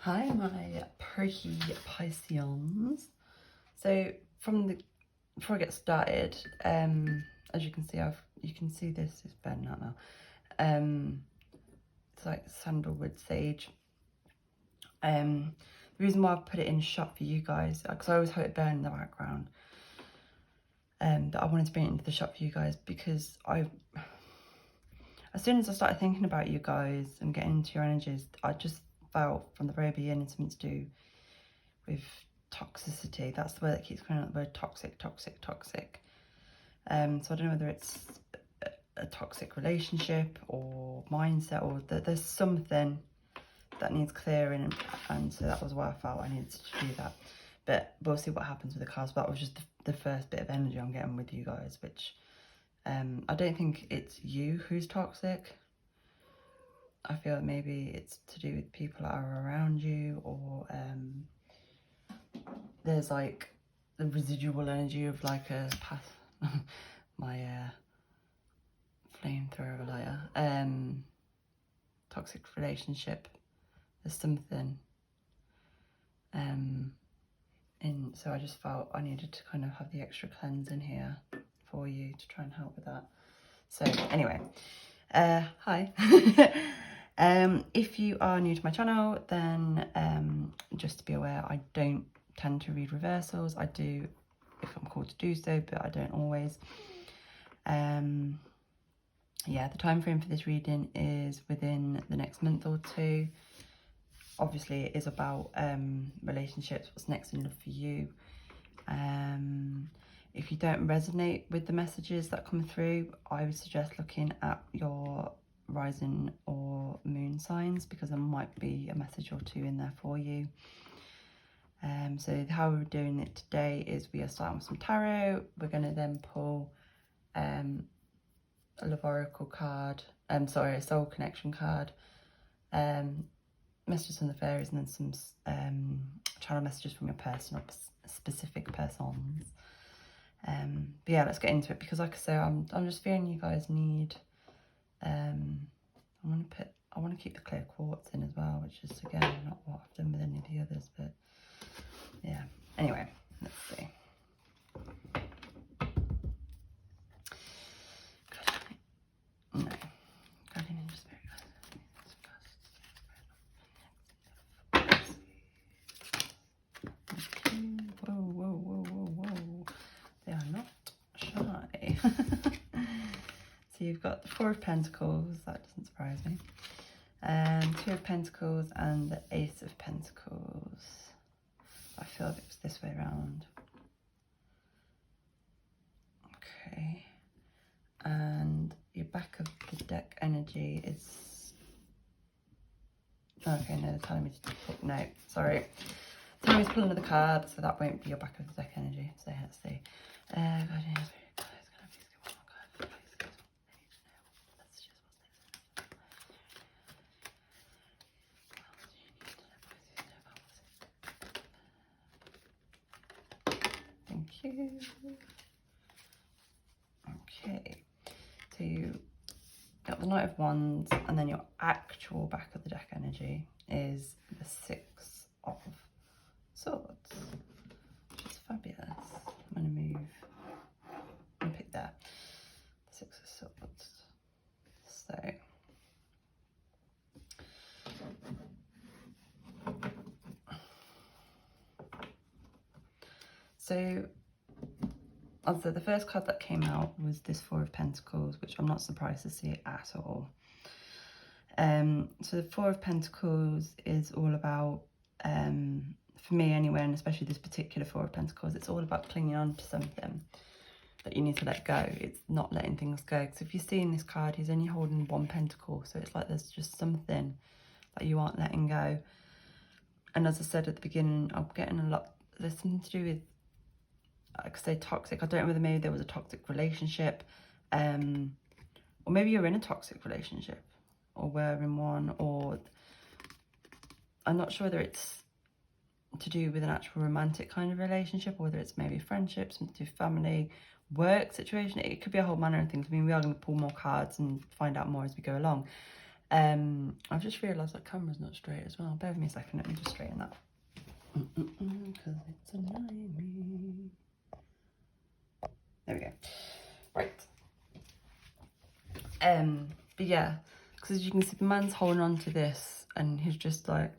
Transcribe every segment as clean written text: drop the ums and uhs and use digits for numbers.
Hi, my perky Pisceans. So before I get started, as you can see, you can see this is burning out now. It's like sandalwood sage. The reason why I've put it in shot for you guys, because I always have it burn in the background. But I wanted to bring it into the shot for you guys because as soon as I started thinking about you guys and getting into your energies, I just felt from the very beginning something to do with toxicity. That's the word that keeps coming out, the word toxic. So I don't know whether it's a toxic relationship or mindset, or that there's something that needs clearing, and so that was why I felt I needed to do that. But we'll see what happens with the cards. But that was just the first bit of energy I'm getting with you guys, which I don't think it's you who's toxic. I feel like maybe it's to do with people that are around you, or there's like the residual energy of like a path. My flamethrower lighter. Toxic relationship. There's something. So I just felt I needed to kind of have the extra cleanse in here for you to try and help with that. So anyway, hi. If you are new to my channel, then just to be aware, I don't tend to read reversals. I do if I'm called to do so, but I don't always. Yeah, the time frame for this reading is within the next month or two. Obviously, it is about relationships, what's next in love for you. If you don't resonate with the messages that come through, I would suggest looking at your rising or moon signs, because there might be a message or two in there for you. So how we're doing it today is we are starting with some tarot. We're going to then pull a love oracle card, a soul connection card, messages from the fairies, and then some channel messages from your person or specific persons. But yeah, let's get into it, because like I say, I'm just feeling you guys need I want to keep the clear quartz in as well, which is again not what I've done with any of the others, but yeah. Anyway, let's see. No. Guardian Angel Spirit. Whoa. They are not shy. So you've got the Four of Pentacles, that doesn't surprise me. Two of Pentacles and the Ace of Pentacles. I feel like it was this way around. Okay. And your back of the deck energy is... Okay, no, they're telling me to put... No, sorry. Telling me to pull another card, so that won't be your back of the deck energy. So let's see. Thank you. Okay, so you got the Knight of Wands, and then your actual back of the deck energy is the Six of Swords, which is fabulous. I'm going to move and pick there. The Six of Swords. So the first card that came out was this Four of Pentacles, which I'm not surprised to see at all. So the Four of Pentacles is all about, for me anyway, and especially this particular Four of Pentacles, it's all about clinging on to something that you need to let go. It's not letting things go. Because if you're seeing this card, he's only holding one pentacle, so it's like there's just something that you aren't letting go. And as I said at the beginning, I'm getting a lot, there's something to do with, I could say toxic. I don't know whether maybe there was a toxic relationship, or maybe you're in a toxic relationship, or were in one, or I'm not sure whether it's to do with an actual romantic kind of relationship, or whether it's maybe friendship, something to do with family, work situation. It could be a whole manner of things. I mean, we are going to pull more cards and find out more as we go along. I've just realised that camera's not straight as well. Bear with me a second, let me just straighten that. Because it's annoying me. There we go. Right. But yeah, because as you can see, the man's holding on to this, and he's just like,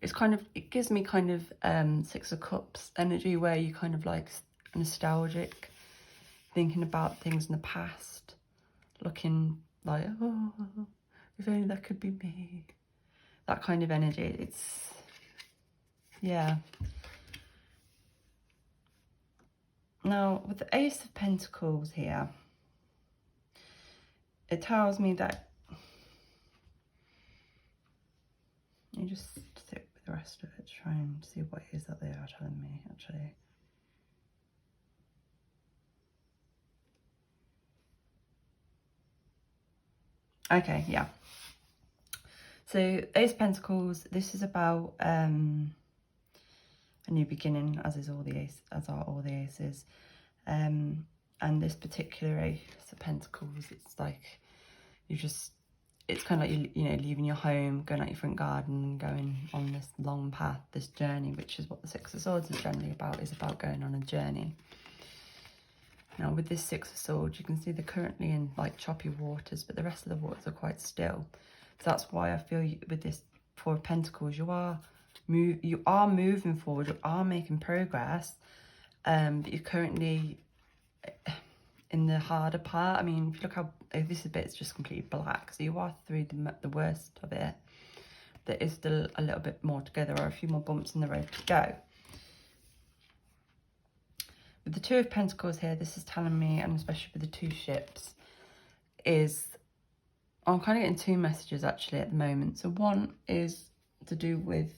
it's kind of, it gives me kind of Six of Cups energy, where you kind of like nostalgic, thinking about things in the past, looking like, oh, if only that could be me. That kind of energy. It's, yeah. Now, with the Ace of Pentacles here, it tells me that you just sit with the rest of it, try and see what it is that they are telling me, actually. Okay, yeah. So, Ace of Pentacles, this is about a new beginning, as is all the ace, as are all the aces. And this particular Ace of Pentacles, it's like you just, it's kind of like you know, leaving your home, going out your front garden, going on this long path, this journey, which is what the Six of Swords is generally about, is about going on a journey. Now with this Six of Swords, you can see they're currently in like choppy waters, but the rest of the waters are quite still. So that's why I feel with this Four of Pentacles, you are moving forward, you are making progress, but you're currently in the harder part. I mean, if you look how this bit is just completely black, so you are through the worst of it. There is still a little bit more to go. There are a few more bumps in the road to go. With the Two of Pentacles here, this is telling me, and especially with the two ships, is I'm kind of getting two messages actually at the moment. So one is to do with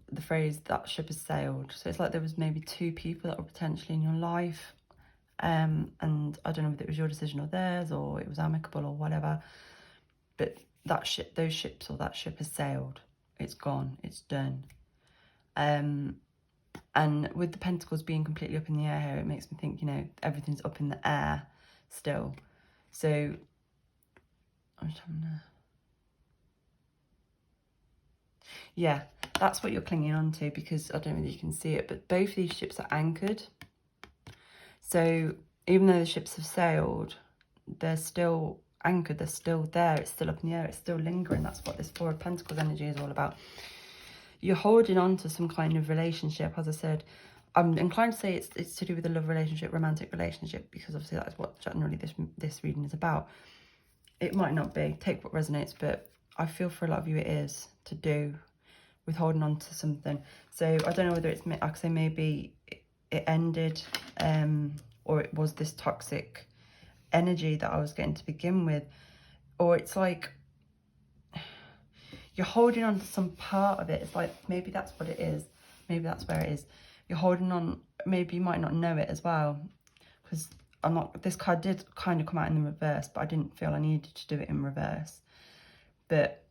the phrase that ship has sailed. So it's like there was maybe two people that were potentially in your life, and I don't know if it was your decision or theirs, or it was amicable or whatever, but that ship, those ships, or that ship has sailed. It's gone, it's done. And with the Pentacles being completely up in the air here, it makes me think, you know, everything's up in the air still. So I'm just having a... yeah, that's what you're clinging on to, because I don't know if you can see it, but both these ships are anchored. So even though the ships have sailed, they're still anchored, they're still there, it's still up in the air, it's still lingering. That's what this Four of Pentacles energy is all about. You're holding on to some kind of relationship. As I said, I'm inclined to say it's to do with a love relationship, romantic relationship, because obviously that is what generally this reading is about. It might not be, take what resonates, but I feel for a lot of you it is to do with holding on to something. So I don't know whether it's, like I say, maybe it ended, or it was this toxic energy that I was getting to begin with, or it's like you're holding on to some part of it. It's like maybe that's what it is, maybe that's where it is. You're holding on, maybe you might not know it as well, because I'm not, this card did kind of come out in the reverse, but I didn't feel I needed to do it in reverse. But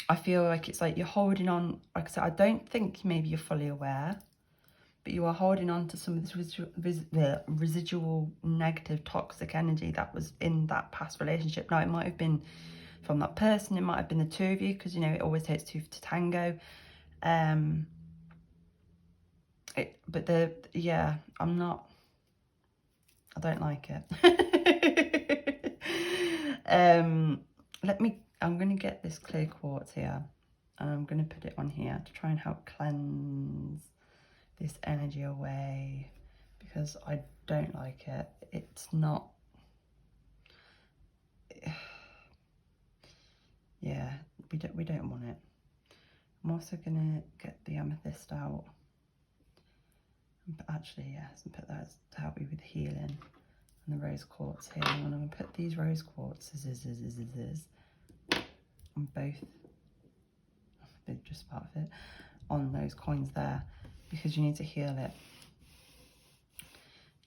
I feel like it's like you're holding on, like I said, I don't think maybe you're fully aware, but you are holding on to some of this residual negative toxic energy that was in that past relationship. Now it might have been from that person, it might have been the two of you, because you know it always takes two to tango. But yeah, I don't like it. I'm gonna get this clear quartz here, and I'm gonna put it on here to try and help cleanse this energy away, because I don't like it. It's not, yeah, we don't want it. I'm also gonna get the amethyst out, but actually yes, and put that to help you with healing, and the rose quartz here. And I'm gonna put these rose quartzes on both, just part of it, on those coins there, because you need to heal it,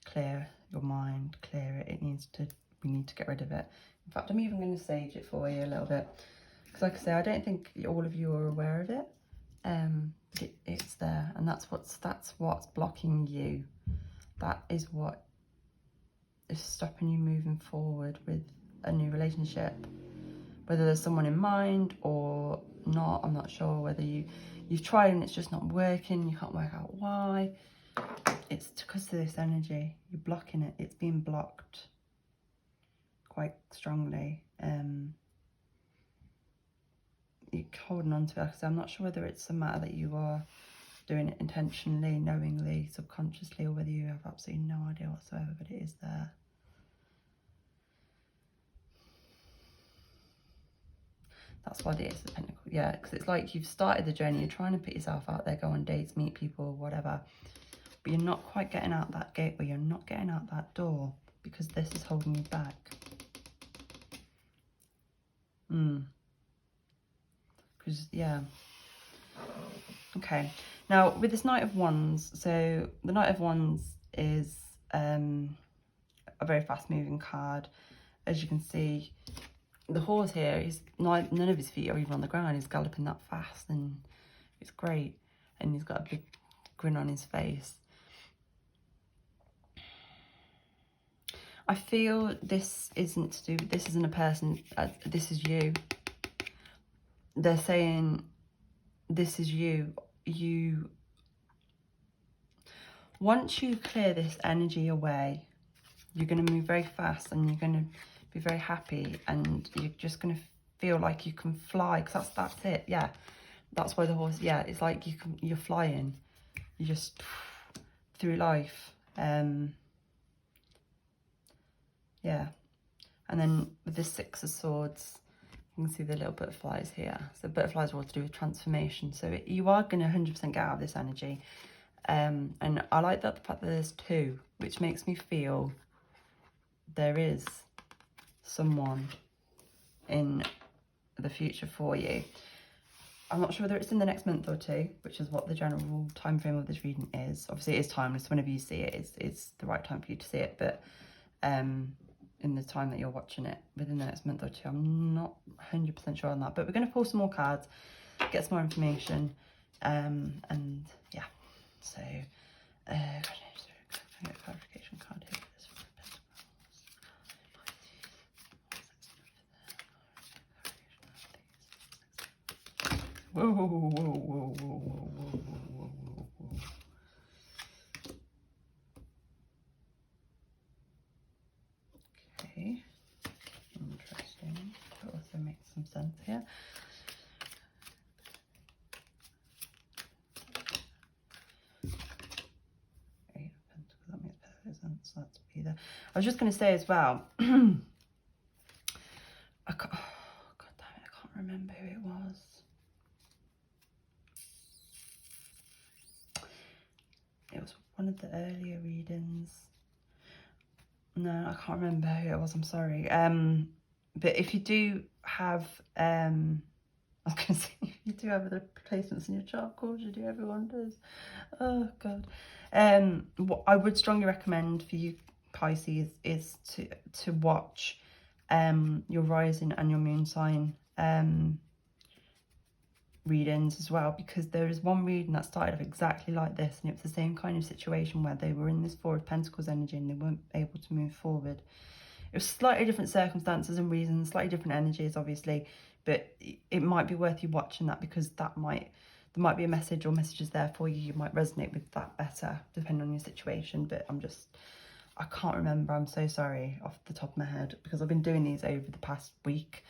clear your mind, clear it. We need to get rid of it. In fact, I'm even going to sage it for you a little bit, because like I say, I don't think all of you are aware of it. But it's there, and that's what's blocking you. That is what is stopping you moving forward with a new relationship. whether there's someone in mind or not. I'm not sure whether you've tried and it's just not working. You can't work out why. It's because of this energy. You're blocking it. It's being blocked quite strongly. You're holding on to it. So I'm not sure whether it's a matter that you are doing it intentionally, knowingly, subconsciously, or whether you have absolutely no idea whatsoever, but it is there. That's what it is, the Pentacle. Yeah, because it's like you've started the journey, you're trying to put yourself out there, go on dates, meet people, whatever, but you're not quite getting out that gateway, you're not getting out that door, because this is holding you back. Because, yeah. Okay. Now, with this Knight of Wands, so the Knight of Wands is a very fast-moving card. As you can see, the horse here, none of his feet are even on the ground. He's galloping that fast, and it's great. And he's got a big grin on his face. I feel this isn't a person, this is you. They're saying, this is you. Once you clear this energy away, you're going to move very fast, and you're going to be very happy, and you're just going to feel like you can fly, because that's it. Yeah, that's why the horse, yeah, it's like you're flying. You're just through life. Yeah. And then with the Six of Swords, you can see the little butterflies here. So butterflies are all to do with transformation. So you are going to 100% get out of this energy. And I like that the fact that there's two, which makes me feel there is someone in the future for you. I'm not sure whether it's in the next month or two, which is what the general time frame of this reading is. Obviously, it is timeless. Whenever you see it, it's the right time for you to see it. But in the time that you're watching it, within the next month or two, I'm not 100% sure on that. But we're going to pull some more cards, get some more information, and yeah. So, can I get a clarification card here? Whoa, whoa, whoa, whoa, whoa, whoa, whoa, whoa, whoa, whoa. Okay, interesting. That also makes some sense here. Eight of Pentacles, that makes perfect sense. That's be there. I was just going to say as well, oh, God damn it, I can't remember who it was. It was one of the earlier readings. No, I can't remember who it was, I'm sorry. But if you do have, I was going to say, if you do have other placements in your chart, of course you do, everyone does. Oh, God. What I would strongly recommend for you, Pisces, is to watch your rising and your moon sign readings as well, because there is one reading that started off exactly like this, and it was the same kind of situation where they were in this Four of Pentacles energy and they weren't able to move forward. It was slightly different circumstances and reasons, slightly different energies, obviously, but it might be worth you watching that, because there might be a message or messages there for you. You might resonate with that better depending on your situation. But I can't remember, I'm so sorry, off the top of my head, because I've been doing these over the past week.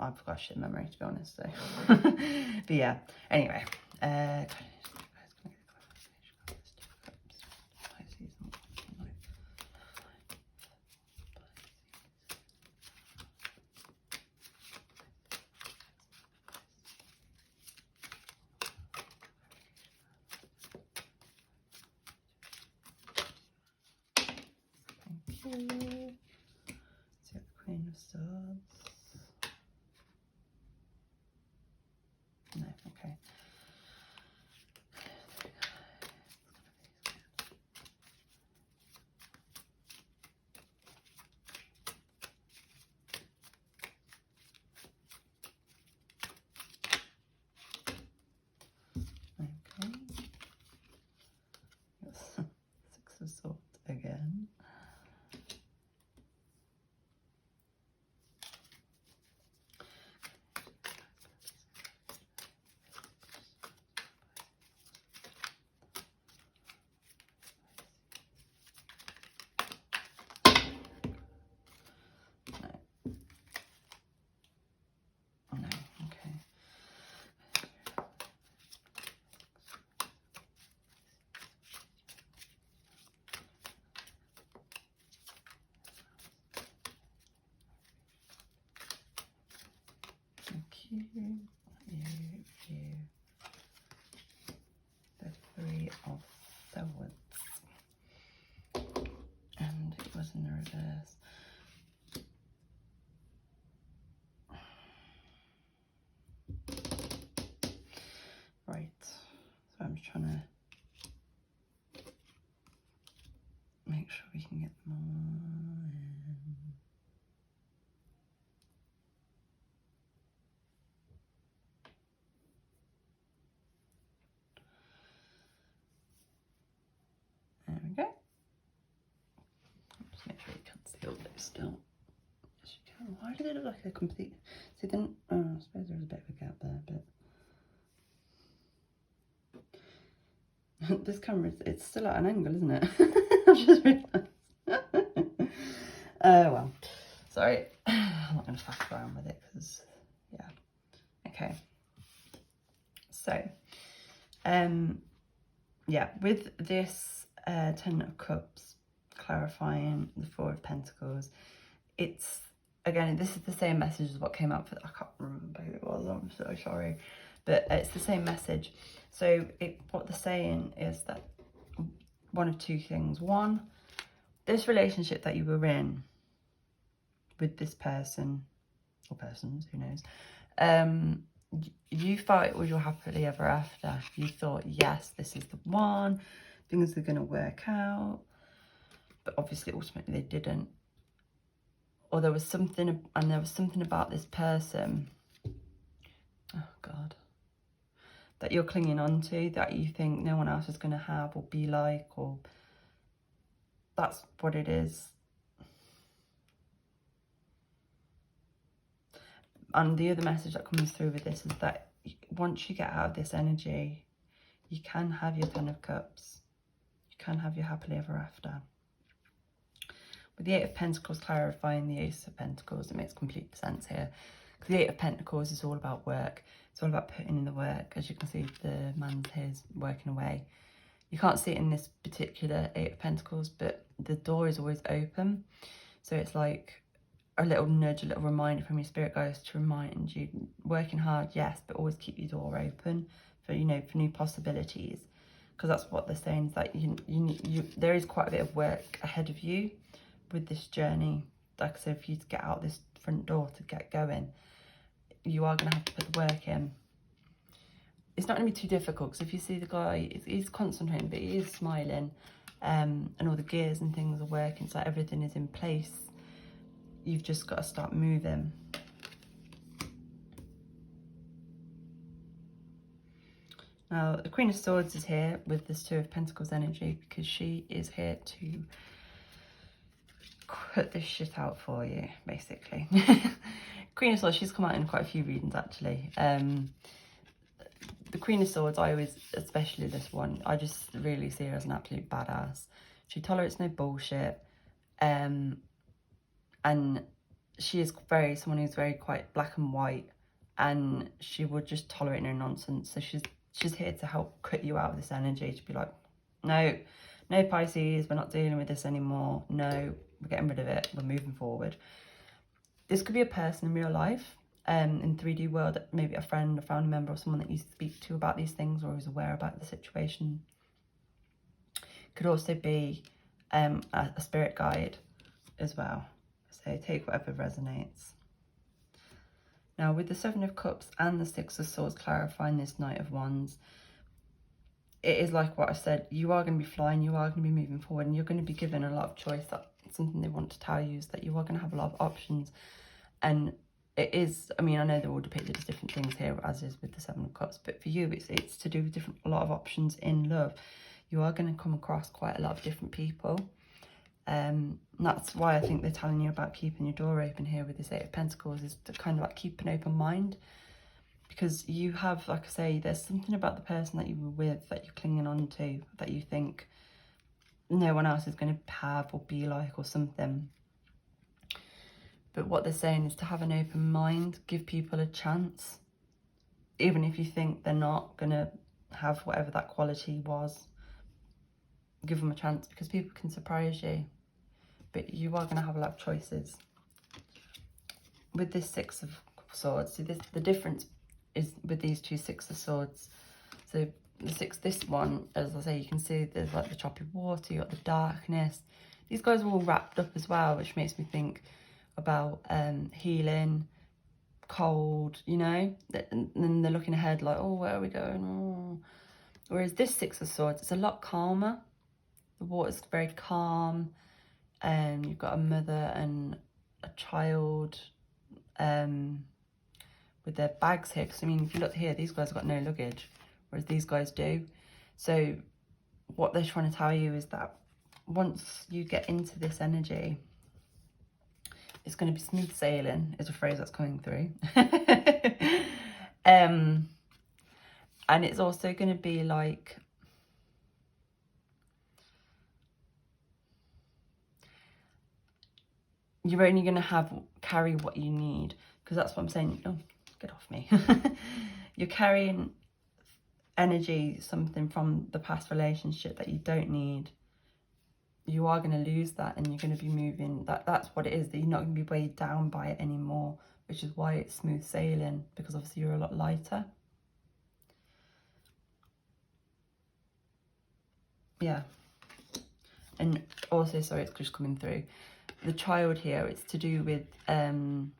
I've got a shit memory, to be honest, so. But yeah, anyway. Thank you. So the Queen of Swords. No, okay. Okay. Six of Swords again. the Three of Swords. And it was in the reverse. Right, so I'm just trying to make sure we can get them all in. There we go. Just make sure you can't see all those still. Yes, you can. Why do they look like a complete... See, then, oh, I suppose there's a bit of a gap there, but... This camera, it's still at an angle, isn't it? I've just realised. Oh, well. Sorry. I'm not going to faff around with it, because, yeah. Okay. So, yeah, with this Ten of Cups clarifying the Four of Pentacles, it's, again, this is the same message as what came up for, I can't remember who it was, I'm so sorry, but it's the same message. So what they're saying is that one of two things. One, this relationship that you were in with this person, or persons, who knows, you thought it was your happily ever after. You thought, yes, this is the one, things are going to work out, but obviously ultimately they didn't. Or there was something, and there was something about this person, oh God, that you're clinging on to, that you think no one else is going to have or be like, or that's what it is. And the other message that comes through with this is that once you get out of this energy, you can have your Ten of Cups. You can have your happily ever after. With the Eight of Pentacles clarifying the Ace of Pentacles, it makes complete sense here. Because the Eight of Pentacles is all about work. It's all about putting in the work. As you can see, the man's here is working away. You can't see it in this particular Eight of Pentacles, but the door is always open. So it's like a little nudge, a little reminder from your spirit guides to remind you, working hard, yes, but always keep your door open for, you know, for new possibilities. Because that's what they're saying, is that there is quite a bit of work ahead of you with this journey. Like I said, for you to get out this front door, to get going, you are going to have to put the work in. It's not going to be too difficult, because if you see the guy, he's concentrating, but he is smiling, and all the gears and things are working, so everything is in place. You've just got to start moving. Now, the Queen of Swords is here with this Two of Pentacles energy, because she is here to cut this shit out for you, basically. Queen of Swords, she's come out in quite a few readings, actually. The Queen of Swords, I always, especially this one, I just really see her as an absolute badass. She tolerates no bullshit. And she is someone who's very quite black and white, and she would just tolerate no nonsense. So she's here to help cut you out of this energy, to be like, no Pisces, we're not dealing with this anymore. No, we're getting rid of it. We're moving forward. This could be a person in real life, in 3D world, maybe a friend, a family member, or someone that you speak to about these things, or is aware about the situation. Could also be a spirit guide as well. So take whatever resonates. Now, with the Seven of Cups and the Six of Swords clarifying this Knight of Wands, it is like what I said, you are going to be flying, you are going to be moving forward, and you're going to be given a lot of choice. That's something they want to tell you, is that you are going to have a lot of options. And it is, I mean, I know they're all depicted as different things here, as is with the Seven of Cups, but for you, it's to do with a lot of options in love. You are going to come across quite a lot of different people. That's why I think they're telling you about keeping your door open here with this Eight of Pentacles, is to kind of like keep an open mind. Because you have, like I say, there's something about the person that you were with that you're clinging on to, that you think no one else is going to have or be like or something. But what they're saying is to have an open mind, give people a chance. Even if you think they're not going to have whatever that quality was, give them a chance, because people can surprise you. But you are going to have a lot of choices. With this Six of Swords. So the difference is with these two Six of Swords. So this one, as I say, you can see there's like the choppy water, you got the darkness. These guys are all wrapped up as well, which makes me think about healing, cold, you know, and then they're looking ahead like, oh, where are we going? Oh. Whereas this Six of Swords, it's a lot calmer. The water's very calm. You've got a mother and a child with their bags here. Because, I mean, if you look here, these guys have got no luggage, whereas these guys do. So what they're trying to tell you is that once you get into this energy, it's going to be smooth sailing, is a phrase that's coming through. And it's also going to be like, you're only going to carry what you need, because that's what I'm saying. Oh, get off me. You're carrying energy, something from the past relationship that you don't need. You are going to lose that, and you're going to be moving. That's what it is, that you're not going to be weighed down by it anymore, which is why it's smooth sailing, because obviously you're a lot lighter. Yeah. And also, sorry, it's just coming through. The child here, it's to do with, I mean,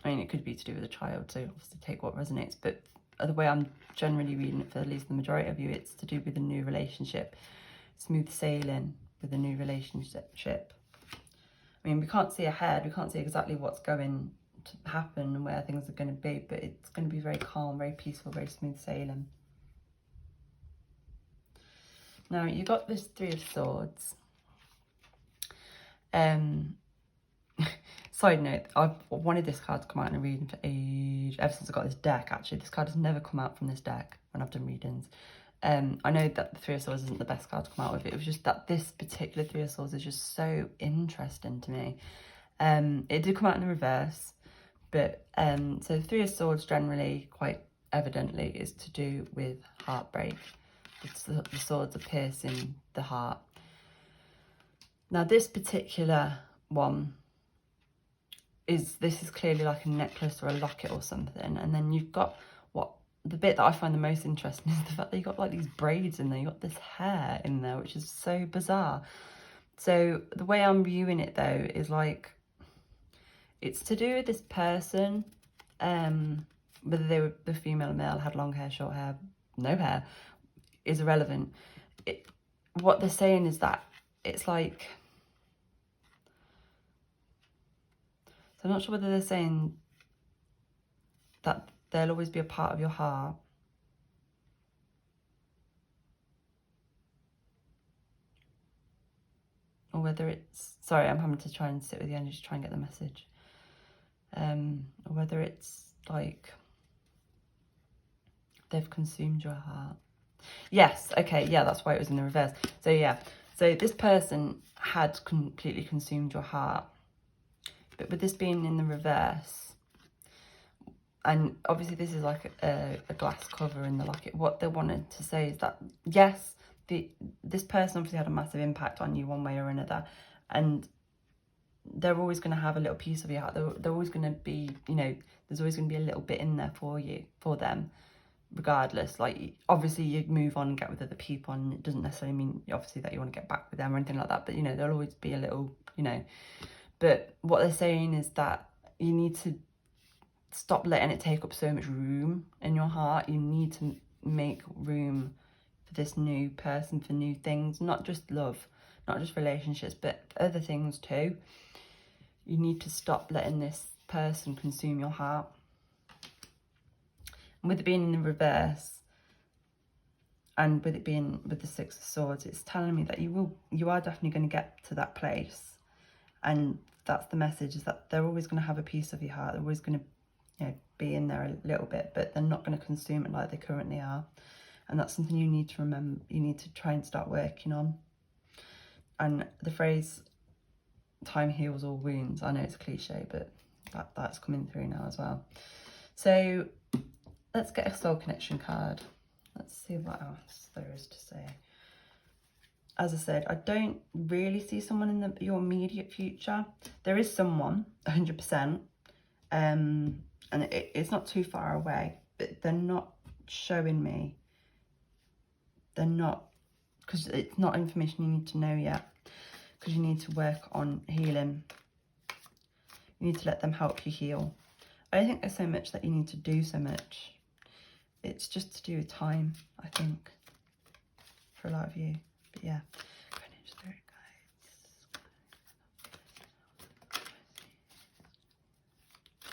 it could be to do with a child, so obviously take what resonates, but the way I'm generally reading it, for at least the majority of you, it's to do with a new relationship. Smooth sailing with a new relationship. I mean, we can't see ahead, we can't see exactly what's going to happen and where things are going to be, but it's going to be very calm, very peaceful, very smooth sailing. Now, you got this Three of Swords. Side note, I've wanted this card to come out in a reading for age, ever since I got this deck, actually. This card has never come out from this deck when I've done readings. I know that the Three of Swords isn't the best card to come out with it. It was just that this particular Three of Swords is just so interesting to me. It did come out in the reverse, but so Three of Swords generally, quite evidently, is to do with heartbreak. The swords are piercing the heart. Now, this particular one this is clearly like a necklace or a locket or something, and then you've got the bit that I find the most interesting is the fact that you've got like these braids in there, you've got this hair in there, which is so bizarre. So the way I'm viewing it though is like, it's to do with this person, whether they were the female or male, had long hair, short hair, no hair, is irrelevant. What they're saying is that it's like, so I'm not sure whether they're saying that they'll always be a part of your heart, or whether it's, sorry, I'm having to try and sit with the energy to try and get the message, or whether it's like they've consumed your heart. Yes, okay, yeah, that's why it was in the reverse. So yeah, so this person had completely consumed your heart, but with this being in the reverse, and obviously this is like a glass cover in the locket, what they wanted to say is that, yes, this person obviously had a massive impact on you one way or another, and they're always going to have a little piece of your heart. They're always going to be, you know, there's always going to be a little bit in there for you, for them, regardless. Like, obviously you move on and get with other people, and it doesn't necessarily mean obviously that you want to get back with them or anything like that, but you know, there'll always be a little, you know. But what they're saying is that you need to stop letting it take up so much room in your heart. You need to make room for this new person, for new things, not just love, not just relationships, but other things too. You need to stop letting this person consume your heart. And with it being in the reverse, and with it being with the Six of Swords, it's telling me that you are definitely going to get to that place. And that's the message, is that they're always going to have a piece of your heart. They're always going to, you know, be in there a little bit, but they're not going to consume it like they currently are. And that's something you need to remember. You need to try and start working on. And the phrase, time heals all wounds, I know it's a cliche, but that's coming through now as well. So let's get a soul connection card. Let's see what else there is to say. As I said, I don't really see someone in your immediate future. There is someone, 100%. and it's not too far away, but they're not showing me. They're not, because it's not information you need to know yet, because you need to work on healing. You need to let them help you heal. I don't think there's so much that you need to do so much. It's just to do with time, I think, for a lot of you. But yeah. Spirit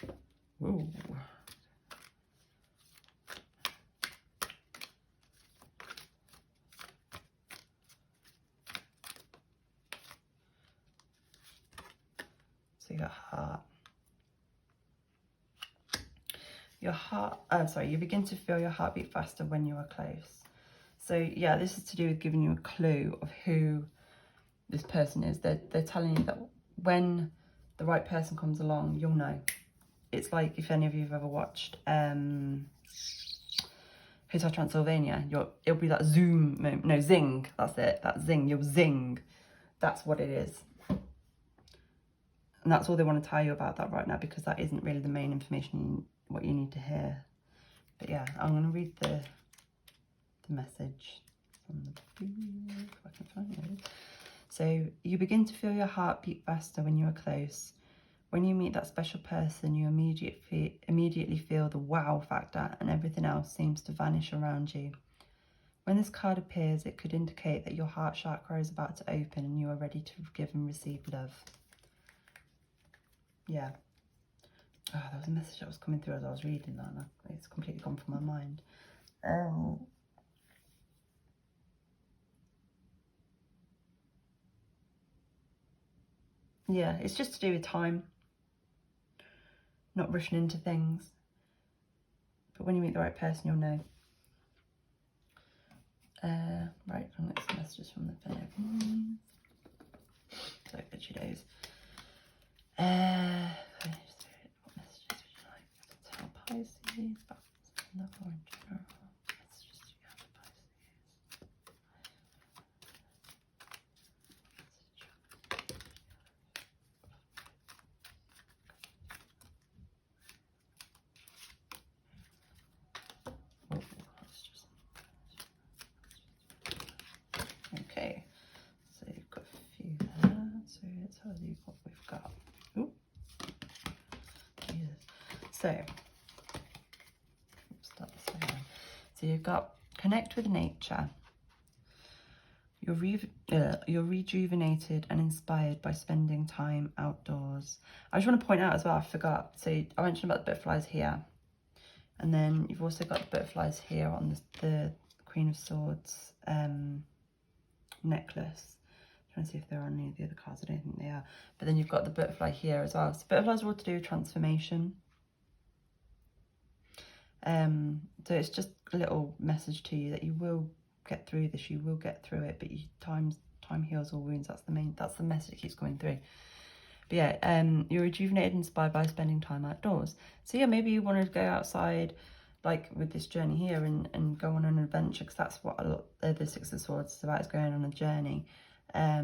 guides. Whoa. So you got heart. Your heart, sorry, you begin to feel your heartbeat faster when you are close. So yeah, this is to do with giving you a clue of who this person is. They're telling you that when the right person comes along, you'll know. It's like if any of you have ever watched Hotel Transylvania, it'll be that zoom moment. No, zing, that's it, that zing, you'll zing. That's what it is. And that's all they want to tell you about that right now, because that isn't really the main information, what you need to hear. But yeah, I'm going to read the message from the book, if I can find it. So, you begin to feel your heart beat faster when you are close. When you meet that special person, you immediately feel the wow factor, and everything else seems to vanish around you. When this card appears, it could indicate that your heart chakra is about to open and you are ready to give and receive love. Yeah. Oh, there was a message that was coming through as I was reading that, and it's completely gone from my mind. Yeah, it's just to do with time. Not rushing into things. But when you meet the right person, you'll know. Right, the next messages from the Feline. So, itchy days. What messages would you like to tell Pisces about the orange general? Messages you have for Pisces. Okay, so you've got a few there. So let's tell you what we've got. Ooh. Jesus. So, start this way around. So you've got connect with nature. You're rejuvenated and inspired by spending time outdoors. I just want to point out as well, I forgot. So I mentioned about the butterflies here. And then you've also got the butterflies here on the Queen of Swords necklace. I'm trying to see if they're on any of the other cards. I don't think they are. But then you've got the butterfly here as well. So butterflies are all to do with transformation. So it's just a little message to you that you will get through this. You will get through it. But time heals all wounds. That's the message that keeps going through. But yeah, you're rejuvenated and inspired by spending time outdoors. So yeah, maybe you want to go outside, like with this journey here, and go on an adventure, because that's what the Six of Swords is about, is going on a journey. Yeah,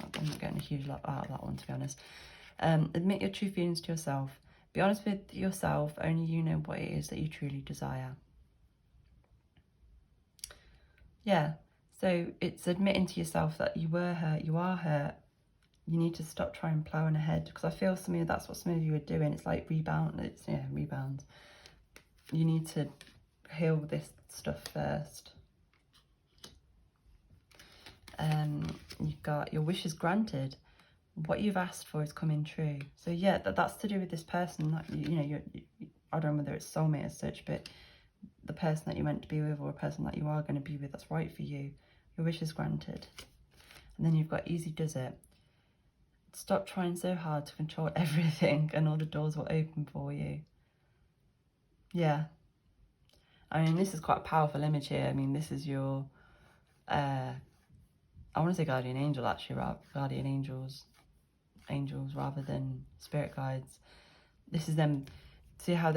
I'm not getting a huge lot out of that one, to be honest. Admit your true feelings to yourself. Be honest with yourself. Only you know what it is that you truly desire. Yeah. So it's admitting to yourself that you were hurt, you are hurt. You need to stop trying plowing ahead, because I feel that's what some of you are doing. It's like rebounds. You need to heal this stuff first. You've got your wishes granted. What you've asked for is coming true. So yeah, that's to do with this person that I don't know whether it's soulmate as such, but the person that you're meant to be with, or a person that you are going to be with that's right for you. Your wish is granted. And then you've got easy does it. Stop trying so hard to control everything, and all the doors will open for you. Yeah. I mean, this is quite a powerful image here. I mean, this is your, I want to say guardian angel, actually, guardian angels rather than spirit guides. This is them. See how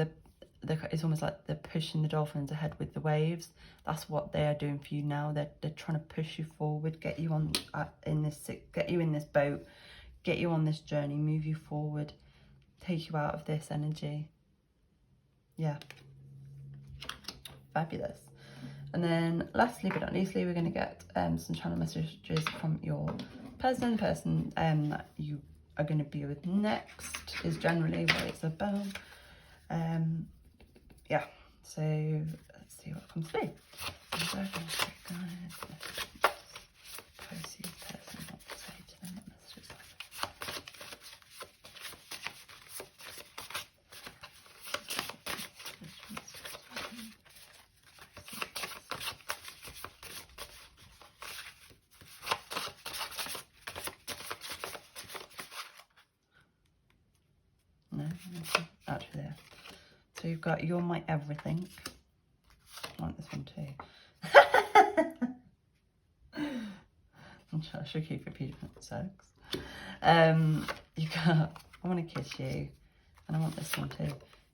it's almost like they're pushing the dolphins ahead with the waves. That's what they are doing for you now. They're trying to push you forward, get you in this boat, get you on this journey, move you forward, take you out of this energy. Yeah. Fabulous. And then lastly but not leastly, we're going to get some channel messages from your person. The person that you are going to be with next is generally what it's about. Yeah, so let's see what comes through. No, actually there. So you've got You're My Everything. I want this one too. I should keep repeating sex. You got I Want to Kiss You, and I want this one too.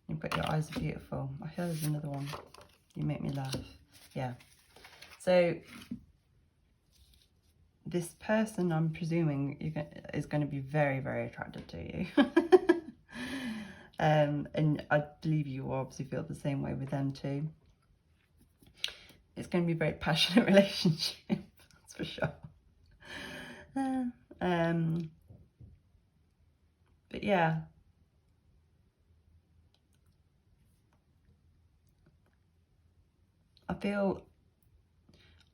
You've got Your Eyes Are Beautiful. I feel there's another one. You Make Me Laugh. Yeah. So this person, I'm presuming, is going to be very, very attracted to you. And I believe you will obviously feel the same way with them too. It's going to be a very passionate relationship, that's for sure. But yeah. I feel,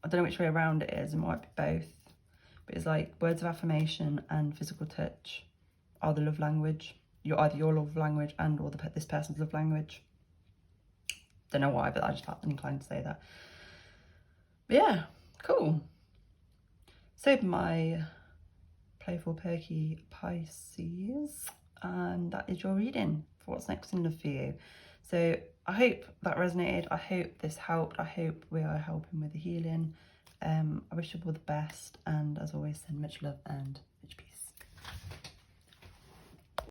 I don't know which way around it is, it might be both. But it's like words of affirmation and physical touch are the love language. You're either your love language and or this person's love language. Don't know why, but I just felt inclined to say that. But yeah, cool. So my playful, perky Pisces, and that is your reading for what's next in love for you. So I hope that resonated. I hope this helped. I hope we are helping with the healing. I wish you all the best, and as always, send much love and much peace.